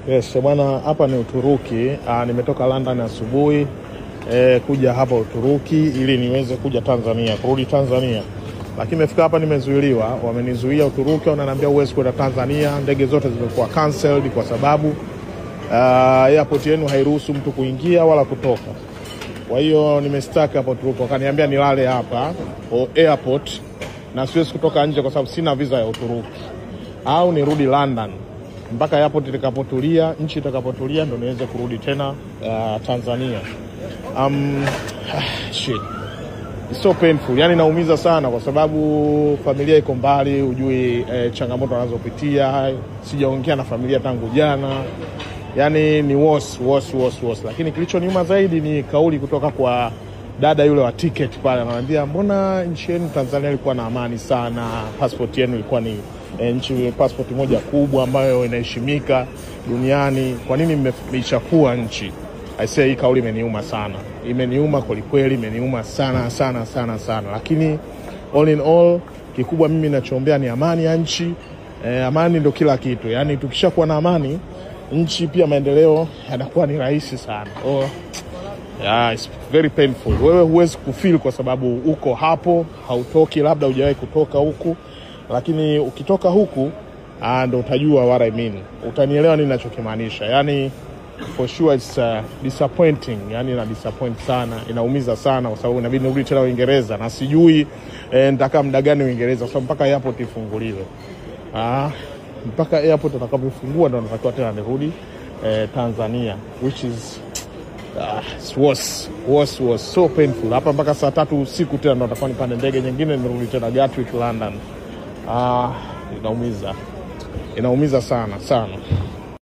Yes, bwana, hapa ni Uturuki. Nimetoka London asubuhi kuja hapa Uturuki ili niweze kuja Tanzania, kurudi Tanzania. Lakini nimefika hapa nimezuiliwa, wamenizuia Uturuki, wananiambia uwezi kwenda Tanzania, ndege zote zimekuwa cancelled kwa sababu airport yenu hairuhusu mtu kuingia wala kutoka. Kwa hiyo nimestaka hapa Uturuki, wakaniambia nilale hapa airport na siwezi kutoka nje kwa sababu sina visa ya Uturuki. Au nirudi London mpaka airport itakapotulia, nchi itakapotulia ndo niweze kurudi tena Tanzania. Shit. It's so painful. Yani naumiza sana kwa sababu familia iko mbali, hujui changamoto wanazopitia. Sijaongea na familia tangu jana. Yani ni worse. Lakini kilichoniuma zaidi ni kauli kutoka kwa dada yule wa ticket pale. Ananiambia mbona nchi yenu Tanzania ilikuwa na amani sana, passport yenu ilikuwa ni nchi passport moja kubwa ambayo inaheshimika duniani, kwa nini mmeichafua nchi? I say hii kauli imeniuma sana. Imeniuma kweli, imeniuma sana. Lakini all in all, kikubwa mimi ninachoombea ni amani ya nchi. Amani ndio kila kitu. Yani tukishakuwa na amani, nchi pia maendeleo yanakuwa ni rahisi sana. Yeah, it's very painful. Wewe huwezi kufeel kwa sababu uko hapo, hautoki, labda hujawahi kutoka huku. Lakini ukitoka huku ndo utajua what I mean. Utanielewa nini ninachokimaanisha. Yani for sure it's disappointing. Yani na disappoint sana, inaumiza sana kwa sababu inabidi nirudi tena Uingereza na sijui nitakaa muda gani Uingereza kwa sababu mpaka airport ifunguliwe. Mpaka airport atakapofungua ndo natakiwa tena nirudi Tanzania, which is was so painful. Hapa mpaka saa 3 usiku tena ndo nitakuwa nipande ndege nyingine nirudi tena Gatwick London. Inaumiza sana.